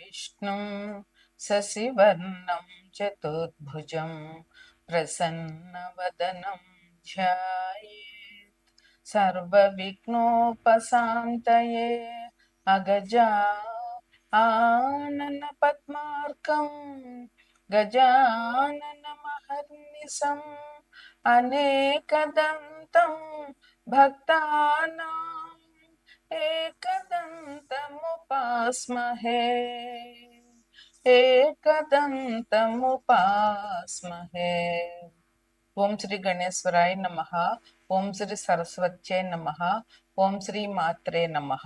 विष्णुं शशिवर्णं चतुर्भुजं प्रसन्नवदनं ध्यायेत् सर्वविघ्नोपशान्तये अगजा आननपद्मार्कं गजाननमहर्निशम् अनेकदन्तं भक्तानाम् एकदन्तमुपास्महे एकदन्तमुपास्महे। ఓం శ్రీ గణేశ్వరాయ నమః. ఓం శ్రీ సరస్వత్యై నమః. ఓం శ్రీ మాత్రే నమః.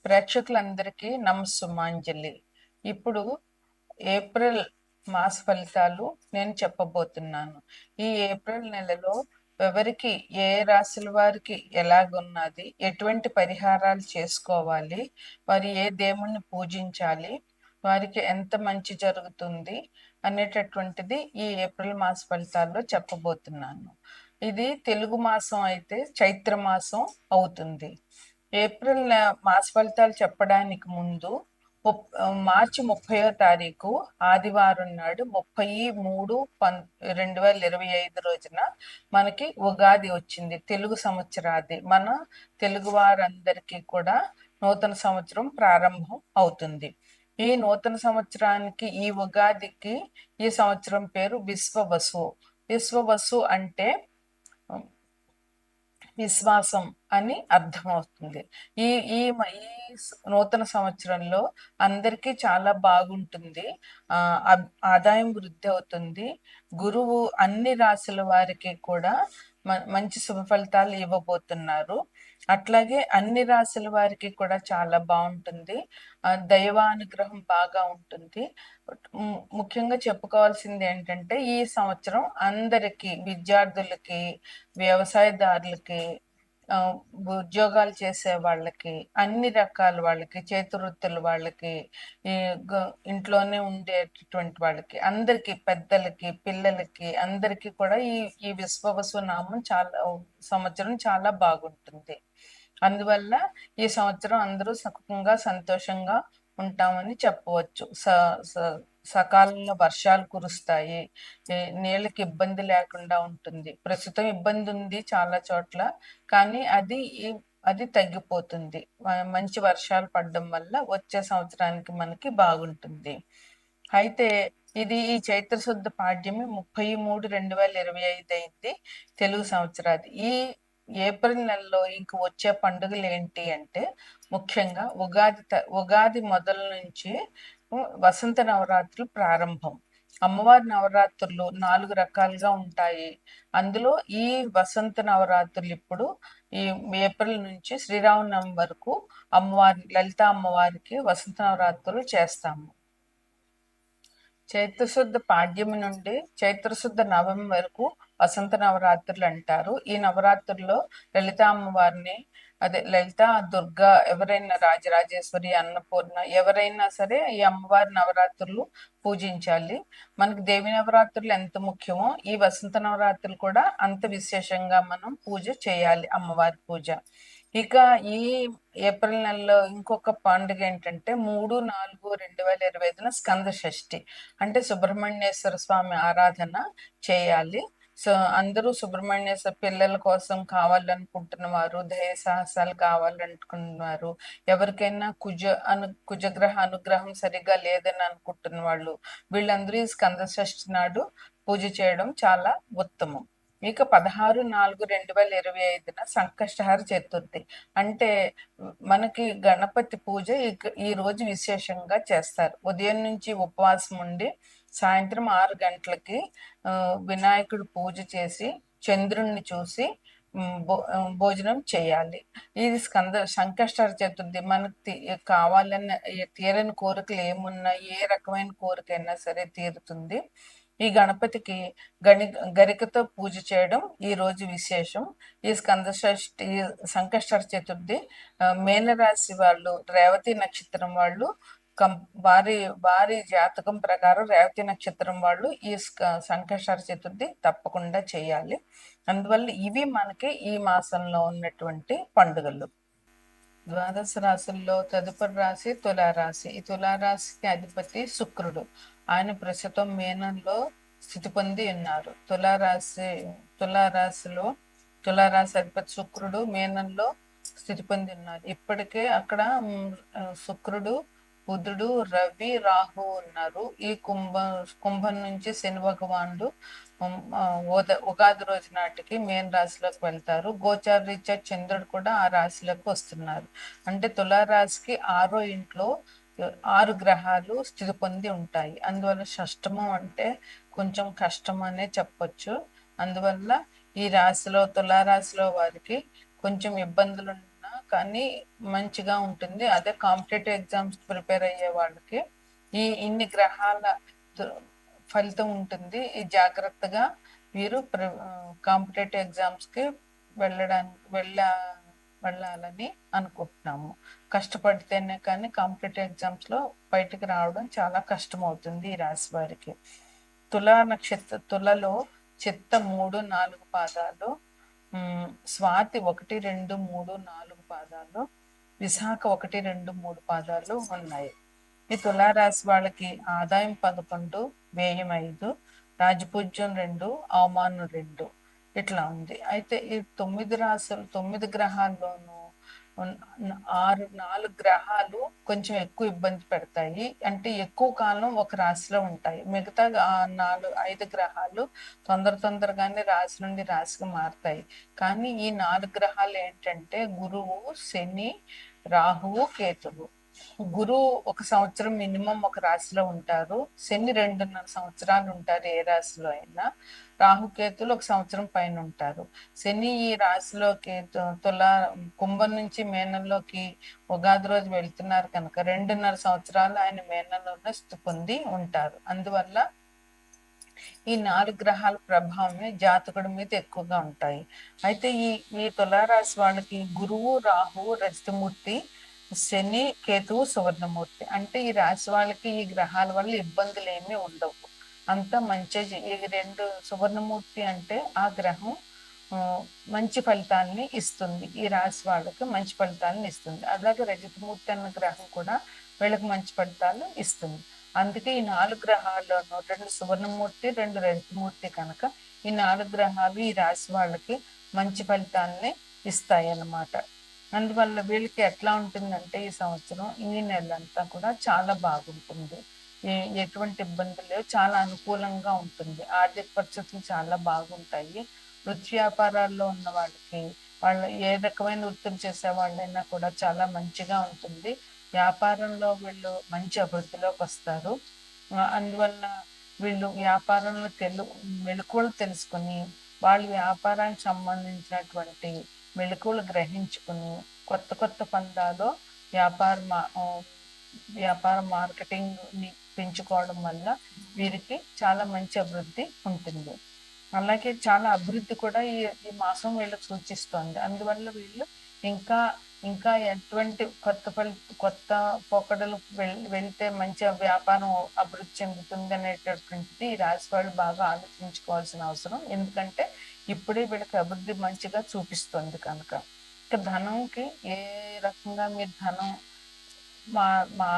ప్రేక్షకులందరికీ నమస్సుమాంజలి. ఇప్పుడు ఏప్రిల్ మాస ఫలితాలు నేను చెప్పబోతున్నాను. ఈ ఏప్రిల్ నెలలో ఎవరికి ఏ రాశుల వారికి ఎలాగున్నది, ఎటువంటి పరిహారాలు చేసుకోవాలి, వారు ఏ దేవుణ్ణి పూజించాలి, వారికి ఎంత మంచి జరుగుతుంది అనేటటువంటిది ఈ ఏప్రిల్ మాస ఫలితాల్లో చెప్పబోతున్నాను. ఇది తెలుగు మాసం అయితే చైత్ర మాసం అవుతుంది. ఏప్రిల్ మాస ఫలితాలు చెప్పడానికి ముందు మార్చి 30వ తారీఖు ఆదివారం నాడు 30/3/2025 రోజున మనకి ఉగాది వచ్చింది. తెలుగు సంవత్సరాది మన తెలుగు వారందరికీ కూడా నూతన సంవత్సరం ప్రారంభం అవుతుంది. ఈ నూతన సంవత్సరానికి ఈ ఉగాదికి ఈ సంవత్సరం పేరు విశ్వవసు. విశ్వవసు అంటే విశ్వాసం అని అర్థమవుతుంది. ఈ ఈ ఈ నూతన సంవత్సరంలో అందరికీ చాలా బాగుంటుంది. ఆదాయం వృద్ధి అవుతుంది. గురువు అన్ని రాశుల వారికి కూడా మంచి శుభ ఫలితాలు ఇవ్వబోతున్నారు. అట్లాగే అన్ని రాశుల వారికి కూడా చాలా బాగుంటుంది. దైవానుగ్రహం బాగా ఉంటుంది. ముఖ్యంగా చెప్పుకోవాల్సింది ఏంటంటే ఈ సంవత్సరం అందరికీ, విద్యార్థులకి, వ్యవసాయదారులకి, ఉద్యోగాలు చేసే వాళ్ళకి, అన్ని రకాల వాళ్ళకి, చేతివృత్తుల వాళ్ళకి, ఇంట్లోనే ఉండేటటువంటి వాళ్ళకి, అందరికి, పెద్దలకి, పిల్లలకి, అందరికీ కూడా ఈ విశ్వవసు నామం సంవత్సరం చాలా బాగుంటుంది. అందువల్ల ఈ సంవత్సరం అందరూ సుఖంగా సంతోషంగా ఉంటామని చెప్పవచ్చు. సకాలంలో వర్షాలు కురుస్తాయి. నీళ్ళకి ఇబ్బంది లేకుండా ఉంటుంది. ప్రస్తుతం ఇబ్బంది ఉంది చాలా చోట్ల, కానీ అది తగ్గిపోతుంది. మంచి వర్షాలు పడడం వల్ల వచ్చే సంవత్సరానికి మనకి బాగుంటుంది. అయితే ఇది ఈ చైత్ర శుద్ధ పాడ్యమి 30/3/2025 అయింది తెలుగు సంవత్సరాది. ఈ ఏప్రిల్ నెలలో ఇంక వచ్చే పండుగలు ఏంటి అంటే ముఖ్యంగా ఉగాది మొదల నుంచి వసంత నవరాత్రులు ప్రారంభం. అమ్మవారి నవరాత్రులు 4 రకాలుగా ఉంటాయి. అందులో ఈ వసంత నవరాత్రులు ఇప్పుడు ఈ ఏప్రిల్ నుంచి శ్రీరామనవమి వరకు లలిత అమ్మవారికి వసంత నవరాత్రులు చేస్తాము. చైత్రశుద్ధ పాడ్యమి నుండి చైత్రశుద్ధ నవమి వరకు వసంత నవరాత్రులు అంటారు. ఈ నవరాత్రుల్లో లలిత అమ్మవారిని, అదే లలిత, దుర్గా, ఎవరైనా రాజరాజేశ్వరి, అన్నపూర్ణ, ఎవరైనా సరే ఈ అమ్మవారి నవరాత్రులు పూజించాలి. మనకి దేవి నవరాత్రులు ఎంత ముఖ్యమో ఈ వసంత నవరాత్రులు కూడా అంత విశేషంగా మనం పూజ చేయాలి, అమ్మవారి పూజ. ఇక ఈ ఏప్రిల్ నెలలో ఇంకొక పండుగ ఏంటంటే 3/4/2025 స్కంద షష్ఠి, అంటే సుబ్రహ్మణ్యేశ్వర స్వామి ఆరాధన చేయాలి. సో అందరూ సుబ్రహ్మణ్యేశ్వర పిల్లల కోసం కావాలనుకుంటున్న వారు, దయ సాహసాలు కావాలనుకుంటున్నారు, ఎవరికైనా కుజగ్రహ అనుగ్రహం సరిగా లేదని అనుకుంటున్న వాళ్ళు, వీళ్ళందరూ ఈ స్కంద షష్ఠి నాడు పూజ చేయడం చాలా ఉత్తమం. ఇక 16/4/2025 సంకష్టహర చతుర్థి, అంటే మనకి గణపతి పూజ ఈ రోజు విశేషంగా చేస్తారు. ఉదయం నుంచి ఉపవాసం ఉండి సాయంత్రం 6 గంటలకి వినాయకుడు పూజ చేసి చంద్రుణ్ణి చూసి భోజనం చేయాలి. ఇది సంకష్టహర చతుర్థి. మనకు కావాలన్న తీరని కోరికలు ఏమున్నా, ఏ రకమైన కోరికైనా సరే తీరుతుంది. ఈ గణపతికి గరికతో పూజ చేయడం ఈ రోజు విశేషం. ఈ సంకష్టహర చతుర్థి మేనరాశి వాళ్ళు, రేవతి నక్షత్రం వాళ్ళు, వారి జాతకం ప్రకారం రేవతి నక్షత్రం వాళ్ళు ఈ సంకష్టహర చతుర్థి తప్పకుండా చేయాలి. అందువల్ల ఇవి మనకి ఈ మాసంలో ఉన్నటువంటి పండుగలు. ద్వాదశ రాశుల్లో తదుపరి రాశి తులారాశి. ఈ తులారాశికి అధిపతి శుక్రుడు. ఆయన ప్రస్తుతం మీనంలో స్థితి పొంది ఉన్నారు. తులారాశిలో తులారాశి అధిపతి శుక్రుడు మీనంలో స్థితి పొంది ఉన్నారు. ఇప్పటికే అక్కడ శుక్రుడు, బుధుడు, రవి, రాహు ఉన్నారు. ఈ కుంభం నుంచి శని భగవానుడు ఉగాది రోజు నాటికి మేన్ రాశిలోకి వెళ్తారు. గోచార రీత్యా చంద్రుడు కూడా ఆ రాశిలోకి వస్తున్నారు. అంటే తులారాశికి 6వ ఇంట్లో 6 గ్రహాలు స్థితి పొంది ఉంటాయి. అందువల్ల షష్టమం అంటే కొంచెం కష్టం అనే చెప్పొచ్చు. అందువల్ల ఈ రాశిలో తులారాశిలో వారికి కొంచెం ఇబ్బందులు ఉన్నా కానీ మంచిగా ఉంటుంది. అదే కాంపిటేటివ్ ఎగ్జామ్స్ ప్రిపేర్ అయ్యే వాళ్ళకి ఇన్ని గ్రహాల ఫలితం ఉంటుంది. ఈ జాగ్రత్తగా వీరు కాంపిటేటివ్ ఎగ్జామ్స్కి వెళ్ళాలని అనుకుంటున్నాము. కష్టపడితేనే కానీ కాంపిటేటివ్ ఎగ్జామ్స్లో బయటికి రావడం చాలా కష్టం అవుతుంది ఈ రాశి వారికి. తులలో చిత్త 3, 4 పాదాలు, స్వాతి 1, 2, 3, 4 పాదాలు, విశాఖ 1, 2, 3 పాదాలు ఉన్నాయి. ఈ తులారాశి వాళ్ళకి ఆదాయం 11, వ్యయం 5, రాజపూజ్యం 2, అవమానం 2 ఇట్లా ఉంది. అయితే ఈ 9 గ్రహాల్లోనూ 4 గ్రహాలు కొంచెం ఎక్కువ ఇబ్బంది పెడతాయి. అంటే ఎక్కువ కాలం ఒక రాశిలో ఉంటాయి. మిగతా 5 గ్రహాలు తొందరగానే రాశి నుండి రాశికి మారుతాయి. కానీ ఈ 4 గ్రహాలు ఏంటంటే గురువు, శని, రాహువు, కేతువు. గురువు 1 సంవత్సరం మినిమం ఒక రాశిలో ఉంటారు. శని 2.5 సంవత్సరాలు ఉంటారు ఏ రాశిలో అయినా. రాహుకేతులు 1 సంవత్సరం పైన ఉంటారు. శని ఈ రాశిలోకి కుంభం నుంచి మేనంలోకి ఉగాది రోజు వెళ్తున్నారు కనుక 2.5 సంవత్సరాలు ఆయన మేనంలోనే స్థితి పొంది ఉంటారు. అందువల్ల ఈ 4 గ్రహాల ప్రభావమే జాతకుడి మీద ఎక్కువగా ఉంటాయి. అయితే ఈ తులారాశి వాళ్ళకి గురువు, రాహువు, రజితమూర్తి, శని, కేతువు, సువర్ణమూర్తి. అంటే ఈ రాశి వాళ్ళకి ఈ గ్రహాల వల్ల ఇబ్బందులు ఏమీ ఉండవు. అంతా మంచి. ఈ 2 సువర్ణమూర్తి అంటే ఆ గ్రహం మంచి ఫలితాలని ఇస్తుంది. ఈ రాశి వాళ్ళకి మంచి ఫలితాలను ఇస్తుంది. అలాగే రజతమూర్తి అన్న గ్రహం కూడా వీళ్ళకి మంచి ఫలితాలు ఇస్తుంది. అందుకే ఈ 4 గ్రహాల్లోనూ 2 సువర్ణమూర్తి, 2 రజతమూర్తి కనుక ఈ 4 గ్రహాలు ఈ రాశి వాళ్ళకి మంచి ఫలితాలని ఇస్తాయి అన్నమాట. అందువల్ల వీళ్ళకి ఎట్లా ఉంటుందంటే ఈ సంవత్సరం ఈ నెలంతా కూడా చాలా బాగుంటుంది. ఎటువంటి ఇబ్బందులు లేవు. చాలా అనుకూలంగా ఉంటుంది. ఆర్థిక పరిస్థితులు చాలా బాగుంటాయి. వృత్తి వ్యాపారాల్లో ఉన్న వాళ్ళకి వాళ్ళు ఏ రకమైన వృత్తులు చేసే వాళ్ళైనా కూడా చాలా మంచిగా ఉంటుంది. వ్యాపారంలో వీళ్ళు మంచి అభివృద్ధిలోకి వస్తారు. అందువల్ల వీళ్ళు వ్యాపారంలో మెళకువలు తెలుసుకుని వాళ్ళ వ్యాపారానికి సంబంధించినటువంటి మెళకువలు గ్రహించుకుని కొత్త పందాలో వ్యాపార మార్కెటింగ్ ని పెంచుకోవడం వల్ల వీరికి చాలా మంచి అభివృద్ధి ఉంటుంది. అలాగే చాలా అభివృద్ధి కూడా ఈ మాసం వీళ్ళకి సూచిస్తుంది. అందువల్ల వీళ్ళు ఇంకా ఎటువంటి కొత్త పోకడలు వెళ్తే మంచి వ్యాపారం అభివృద్ధి చెందుతుంది అనేటటువంటిది ఈ రాశి వాళ్ళు బాగా ఆలోచించుకోవాల్సిన అవసరం. ఎందుకంటే ఇప్పుడే వీళ్ళకి అభివృద్ధి మంచిగా చూపిస్తుంది కనుక. ఇక ధనంకి ఏ రకంగా మీరు ధనం మా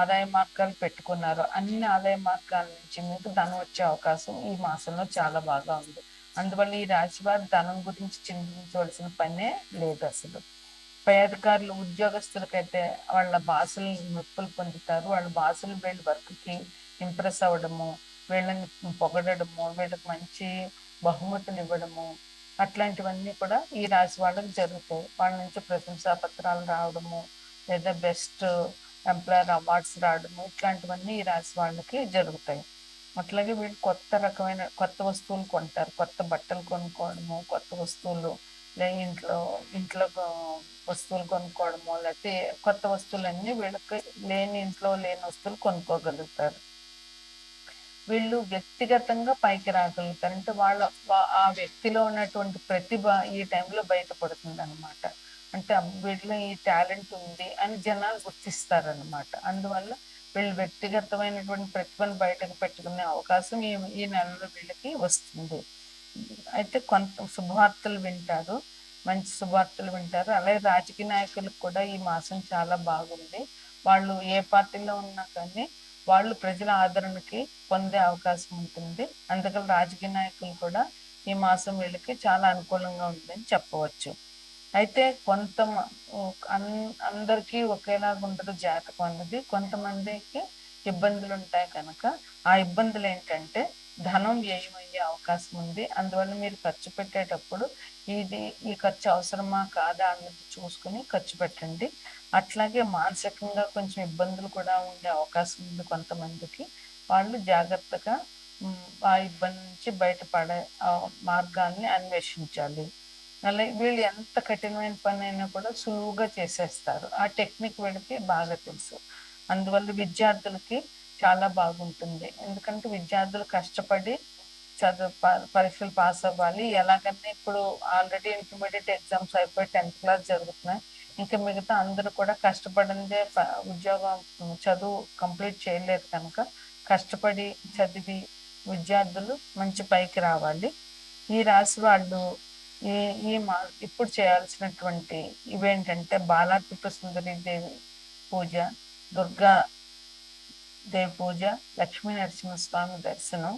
ఆదాయ మార్గాలు పెట్టుకున్నారు, అన్ని ఆదాయ మార్గాల నుంచి మీకు ధనం వచ్చే అవకాశం ఈ మాసంలో చాలా బాగా ఉంది. అందువల్ల ఈ రాశి వారు ధనం గురించి చింతించవలసిన పనే లేదు అసలు. పై అధికారులు, ఉద్యోగస్తులకైతే వాళ్ళ బాసులు మెప్పులు పొందుతారు. వాళ్ళ బాసులు వీళ్ళ వర్క్కి ఇంప్రెస్ అవ్వడము, వీళ్ళని పొగడము, వీళ్ళకి మంచి బహుమతులు ఇవ్వడము, అట్లాంటివన్నీ కూడా ఈ రాశి వాళ్ళకి జరుగుతాయి. వాళ్ళ నుంచి ప్రశంసా పత్రాలు రావడము, లేదా బెస్ట్ ఎంప్లాయర్ అవార్డ్స్ రావడము, ఇట్లాంటివన్నీ ఈ రాశి వాళ్ళకి జరుగుతాయి. అట్లాగే వీళ్ళు కొత్త వస్తువులు కొంటారు. కొత్త బట్టలు కొనుక్కోవడము, కొత్త వస్తువులు ఇంట్లో వస్తువులు కొనుక్కోవడము, లేకపోతే కొత్త వస్తువులన్నీ వీళ్ళకి ఇంట్లో లేని వస్తువులు కొనుక్కోగలుగుతారు. వీళ్ళు వ్యక్తిగతంగా పైకి రాగలుగుతారు. అంటే ఆ వ్యక్తిలో ఉన్నటువంటి ప్రతిభ ఈ టైంలో బయటపడుతుంది అనమాట. అంటే వీటిలో ఈ టాలెంట్ ఉంది అని జనాలు గుర్తిస్తారనమాట. అందువల్ల వీళ్ళు వ్యక్తిగతమైనటువంటి ప్రతిభను బయటకు పెట్టుకునే అవకాశం ఈ నెలలో వీళ్ళకి వస్తుంది. అయితే కొంత శుభవార్తలు వింటారు. మంచి శుభార్తలు వింటారు. అలాగే రాజకీయ నాయకులకు కూడా ఈ మాసం చాలా బాగుంది. వాళ్ళు ఏ పార్టీలో ఉన్నా కానీ వాళ్ళు ప్రజల ఆదరణకి పొందే అవకాశం ఉంటుంది. అందుకని రాజకీయ నాయకులు కూడా ఈ మాసం వీళ్ళకి చాలా అనుకూలంగా ఉందని చెప్పవచ్చు. అయితే అందరికీ ఒకేలాగా ఉండదు జాతకం అన్నది. కొంతమందికి ఇబ్బందులు ఉంటాయి కనుక ఆ ఇబ్బందులు ఏంటంటే ధనం వ్యయమయ్యే అవకాశం ఉంది. అందువల్ల మీరు ఖర్చు పెట్టేటప్పుడు ఈ ఖర్చు అవసరమా కాదా అన్నది చూసుకుని ఖర్చు పెట్టండి. అట్లాగే మానసికంగా కొంచెం ఇబ్బందులు కూడా ఉండే అవకాశం ఉంది కొంతమందికి. వాళ్ళు జాగ్రత్తగా ఆ ఇబ్బంది నుంచి బయటపడే మార్గాల్ని అన్వేషించాలి. అలాగే వీళ్ళు ఎంత కఠినమైన పని అయినా కూడా సులువుగా చేసేస్తారు. ఆ టెక్నిక్ వీళ్ళకి బాగా తెలుసు. అందువల్ల విద్యార్థులకి చాలా బాగుంటుంది. ఎందుకంటే విద్యార్థులు కష్టపడి పరీక్షలు పాస్ అవ్వాలి. ఎలాగన్నా ఇప్పుడు ఆల్రెడీ ఇంటర్మీడియట్ ఎగ్జామ్స్ అయిపోయి 10th క్లాస్ జరుగుతున్నాయి. ఇంకా మిగతా అందరూ కూడా కష్టపడిందే ఉద్యోగం చదువు కంప్లీట్ చేయలేదు కనుక కష్టపడి చదివి విద్యార్థులు మంచి పైకి రావాలి. ఈ రాశి వాళ్ళు ఈ ఈ మా ఇప్పుడు చేయాల్సినటువంటి ఇవేంటంటే బాలా త్రిపుర సుందరి దేవి పూజ, దుర్గా దేవి పూజ, లక్ష్మీ నరసింహస్వామి దర్శనం,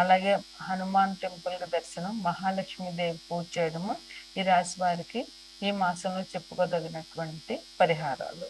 అలాగే హనుమాన్ టెంపుల్ దర్శనం, మహాలక్ష్మి దేవి పూజ చేయడము ఈ రాశి వారికి ఈ మాసంలో చెప్పుకోదగినటువంటి పరిహారాలు.